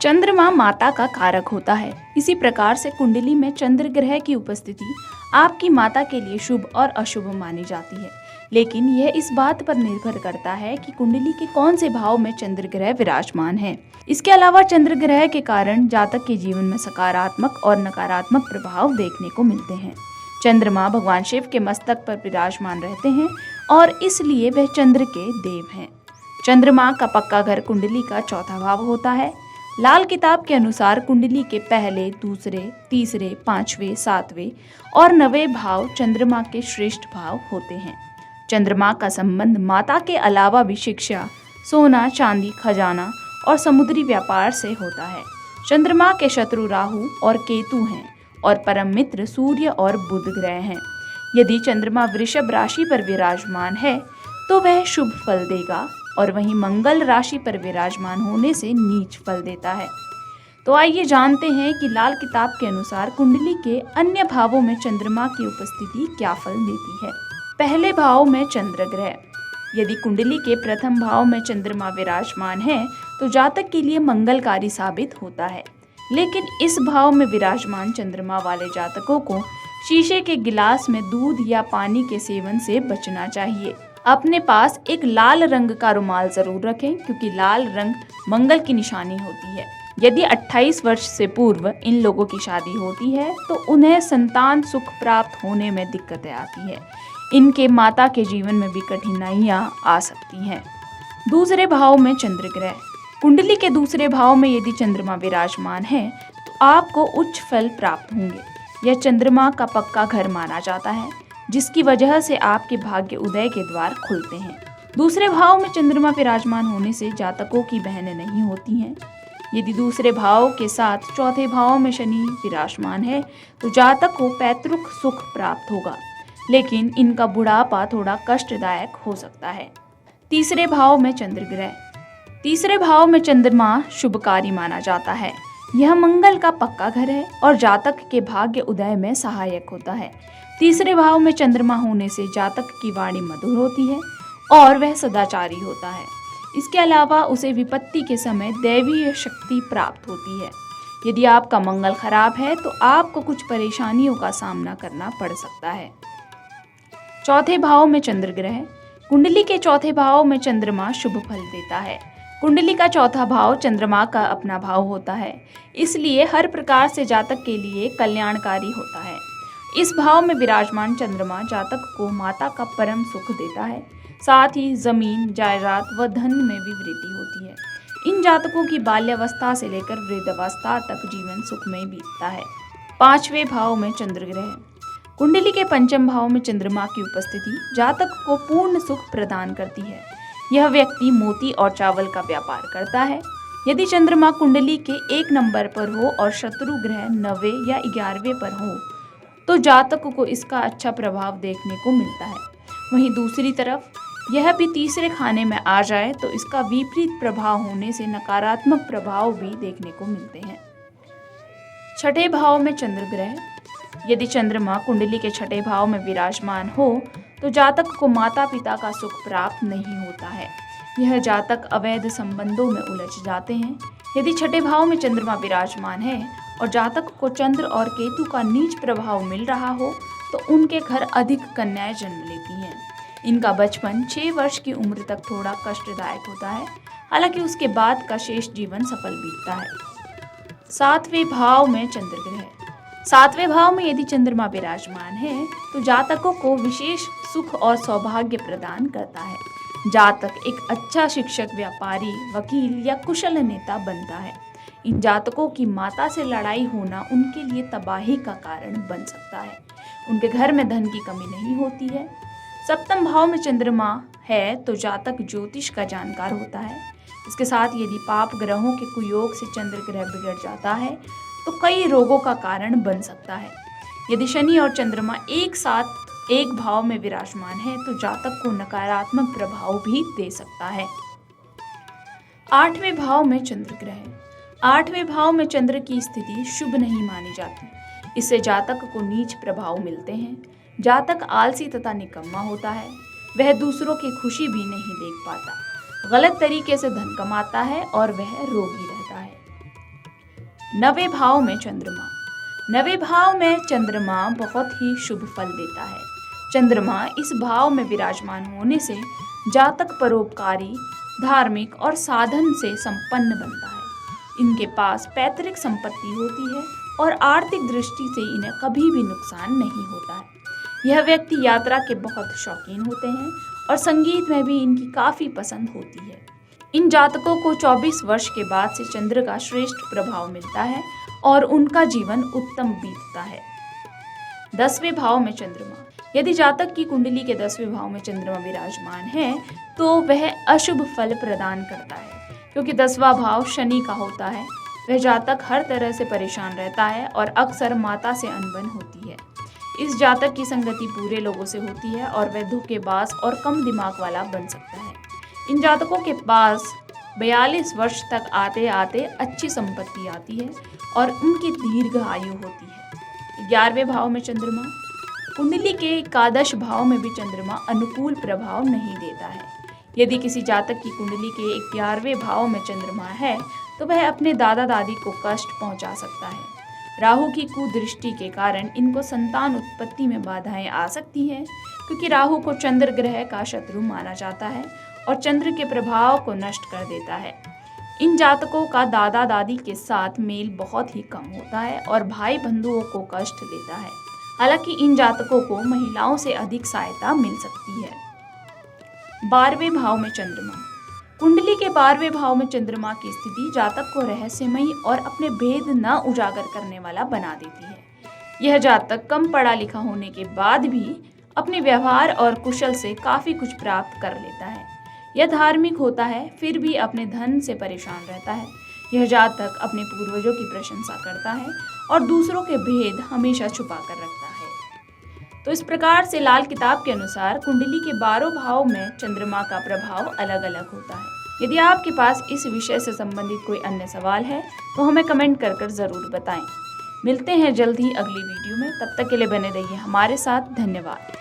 चंद्रमा माता का कारक होता है। इसी प्रकार से कुंडली में चंद्र ग्रह की उपस्थिति आपकी माता के लिए शुभ और अशुभ मानी जाती है, लेकिन यह इस बात पर निर्भर करता है कि कुंडली के कौन से भाव में चंद्र ग्रह विराजमान है। इसके अलावा चंद्र ग्रह के कारण जातक के जीवन में सकारात्मक और नकारात्मक प्रभाव देखने को मिलते हैं। चंद्रमा भगवान शिव के मस्तक पर विराजमान रहते हैं और इसलिए वह चंद्र के देव हैं। चंद्रमा का पक्का घर कुंडली का चौथा भाव होता है। लाल किताब के अनुसार कुंडली के पहले, दूसरे, तीसरे, पांचवें, सातवें और 9वें भाव चंद्रमा के श्रेष्ठ भाव होते हैं। चंद्रमा का संबंध माता के अलावा भी शिक्षा, सोना, चांदी, खजाना और समुद्री व्यापार से होता है। चंद्रमा के शत्रु राहु और केतु हैं और परम मित्र सूर्य और बुध ग्रह हैं। यदि चंद्रमा वृषभ राशि पर विराजमान है तो वह शुभ फल देगा और वहीं मंगल राशि पर विराजमान होने से नीच फल देता है। तो आइए जानते हैं कि लाल किताब के अनुसार कुंडली के अन्य भावों में चंद्रमा की उपस्थिति क्या फल देती है। पहले भाव में चंद्र ग्रह। यदि कुंडली के प्रथम भाव में चंद्रमा विराजमान है तो जातक के लिए मंगलकारी साबित होता है, लेकिन इस भाव में विराजमान चंद्रमा वाले जातकों को शीशे के गिलास में दूध या पानी के सेवन से बचना चाहिए। अपने पास एक लाल रंग का रुमाल जरूर रखें, क्योंकि लाल रंग मंगल की निशानी होती है। यदि 28 वर्ष से पूर्व इन लोगों की शादी होती है तो उन्हें संतान सुख प्राप्त होने में दिक्कतें आती है। इनके माता के जीवन में भी कठिनाइयां आ सकती हैं। दूसरे भाव में चंद्र ग्रह। कुंडली के दूसरे भाव में यदि चंद्रमा विराजमान है तो आपको उच्च फल प्राप्त होंगे। यह चंद्रमा का पक्का घर माना जाता है, जिसकी वजह से आपके भाग्य उदय के द्वार खुलते हैं। दूसरे भाव में चंद्रमा विराजमान होने से जातकों की बहनें नहीं होती हैं। यदि दूसरे भाव के साथ चौथे भाव में शनि विराजमान है तो जातक को पैतृक सुख प्राप्त होगा, लेकिन इनका बुढ़ापा थोड़ा कष्टदायक हो सकता है। तीसरे भाव में चंद्र ग्रह। तीसरे भाव में चंद्रमा शुभकारी माना जाता है। यह मंगल का पक्का घर है और जातक के भाग्य उदय में सहायक होता है। तीसरे भाव में चंद्रमा होने से जातक की वाणी मधुर होती है और वह सदाचारी होता है। इसके अलावा उसे विपत्ति के समय दैवीय शक्ति प्राप्त होती है। यदि आपका मंगल खराब है तो आपको कुछ परेशानियों का सामना करना पड़ सकता है। चौथे भाव में चंद्र ग्रह। कुंडली के चौथे भाव में चंद्रमा शुभ फल देता है। कुंडली का चौथा भाव चंद्रमा का अपना भाव होता है, इसलिए हर प्रकार से जातक के लिए कल्याणकारी होता है। इस भाव में विराजमान चंद्रमा जातक को माता का परम सुख देता है, साथ ही जमीन, जायदाद व धन में भी वृद्धि होती है। इन जातकों की बाल्यावस्था से लेकर वृद्धावस्था तक जीवन सुख में बीतता है। पांचवें भाव में चंद्र ग्रह। कुंडली के पंचम भाव में चंद्रमा की उपस्थिति जातक को पूर्ण सुख प्रदान करती है। यह व्यक्ति मोती और चावल का व्यापार करता है। यदि चंद्रमा कुंडली के 1 नंबर पर हो और शत्रु ग्रह 9वें या 11वें पर हो तो जातक को इसका अच्छा प्रभाव देखने को मिलता है। वहीं दूसरी तरफ यह भी तीसरे खाने में आ जाए तो इसका विपरीत प्रभाव होने से नकारात्मक प्रभाव भी देखने को मिलते हैं। छठे भाव में चंद्र ग्रह। यदि चंद्रमा कुंडली के छठे भाव में विराजमान हो तो जातक को माता पिता का सुख प्राप्त नहीं होता है। यह जातक अवैध संबंधों में उलझ जाते हैं। यदि छठे भाव में चंद्रमा विराजमान है और जातक को चंद्र और केतु का नीच प्रभाव मिल रहा हो तो उनके घर अधिक कन्याएं जन्म लेती हैं। इनका बचपन 6 वर्ष की उम्र तक थोड़ा कष्टदायक होता है, हालांकि उसके बाद का शेष जीवन सफल बीतता है। सातवें भाव में चंद्र ग्रह। सातवें भाव में यदि चंद्रमा विराजमान है तो जातकों को विशेष सुख और सौभाग्य प्रदान करता है। जातक एक अच्छा शिक्षक, व्यापारी, वकील या कुशल नेता बनता है। इन जातकों की माता से लड़ाई होना उनके लिए तबाही का कारण बन सकता है। उनके घर में धन की कमी नहीं होती है। सप्तम भाव में चंद्रमा है तो जातक ज्योतिष का जानकार होता है। इसके साथ यदि पाप ग्रहों के कुयोग से चंद्र ग्रह बिगड़ जाता है तो कई रोगों का कारण बन सकता है। यदि शनि और चंद्रमा एक साथ एक भाव में विराजमान है तो जातक को नकारात्मक प्रभाव भी दे सकता है। आठवें भाव में चंद्र ग्रह। आठवें भाव में चंद्र की स्थिति शुभ नहीं मानी जाती। इससे जातक को नीच प्रभाव मिलते हैं। जातक आलसी तथा निकम्मा होता है। वह दूसरों की खुशी भी नहीं देख पाता, गलत तरीके से धन कमाता है और वह रोगी रहता है। नवे भाव में चंद्रमा। नवे भाव में चंद्रमा बहुत ही शुभ फल देता है। चंद्रमा इस भाव में विराजमान होने से जातक परोपकारी, धार्मिक और साधन से संपन्न बनता है। इनके पास पैतृक संपत्ति होती है और आर्थिक दृष्टि से इन्हें कभी भी नुकसान नहीं होता है। यह व्यक्ति यात्रा के बहुत शौकीन होते हैं और संगीत में भी इनकी काफ़ी पसंद होती है। इन जातकों को 24 वर्ष के बाद से चंद्र का श्रेष्ठ प्रभाव मिलता है और उनका जीवन उत्तम बीतता है। 10वें भाव में चंद्रमा। यदि जातक की कुंडली के 10वें भाव में चंद्रमा विराजमान है तो वह अशुभ फल प्रदान करता है, क्योंकि 10वां भाव शनि का होता है। वह जातक हर तरह से परेशान रहता है और अक्सर माता से अनबन होती है। इस जातक की संगति बुरे लोगों से होती है और वह धोखेबाज और कम दिमाग वाला बन सकता है। इन जातकों के पास 42 वर्ष तक आते आते अच्छी संपत्ति आती है और उनकी दीर्घ आयु होती है। 11वें भाव में चंद्रमा। कुंडली के एकादश भाव में भी चंद्रमा अनुकूल प्रभाव नहीं देता है। यदि किसी जातक की कुंडली के 11वें भाव में चंद्रमा है तो वह अपने दादा दादी को कष्ट पहुंचा सकता है। राहु की कुदृष्टि के कारण इनको संतान उत्पत्ति में बाधाएं आ सकती हैं, क्योंकि राहु को चंद्र ग्रह का शत्रु माना जाता है और चंद्र के प्रभाव को नष्ट कर देता है। इन जातकों का दादा दादी के साथ मेल बहुत ही कम होता है और भाई बंधुओं को कष्ट देता है। हालांकि इन जातकों को महिलाओं से अधिक सहायता मिल सकती है। 12वें भाव में चंद्रमा। कुंडली के 12वें भाव में चंद्रमा की स्थिति जातक को रहस्यमयी और अपने भेद न उजागर करने वाला बना देती है। यह जातक कम पढ़ा लिखा होने के बाद भी अपने व्यवहार और कुशल से काफ़ी कुछ प्राप्त कर लेता है। यह धार्मिक होता है, फिर भी अपने धन से परेशान रहता है। यह जातक अपने पूर्वजों की प्रशंसा करता है और दूसरों के भेद हमेशा छुपा कर रखता है। तो इस प्रकार से लाल किताब के अनुसार कुंडली के 12 भाव में चंद्रमा का प्रभाव अलग अलग होता है। यदि आपके पास इस विषय से संबंधित कोई अन्य सवाल है तो हमें कमेंट कर ज़रूर बताएं। मिलते हैं जल्द ही अगली वीडियो में, तब तक के लिए बने रहिए हमारे साथ। धन्यवाद।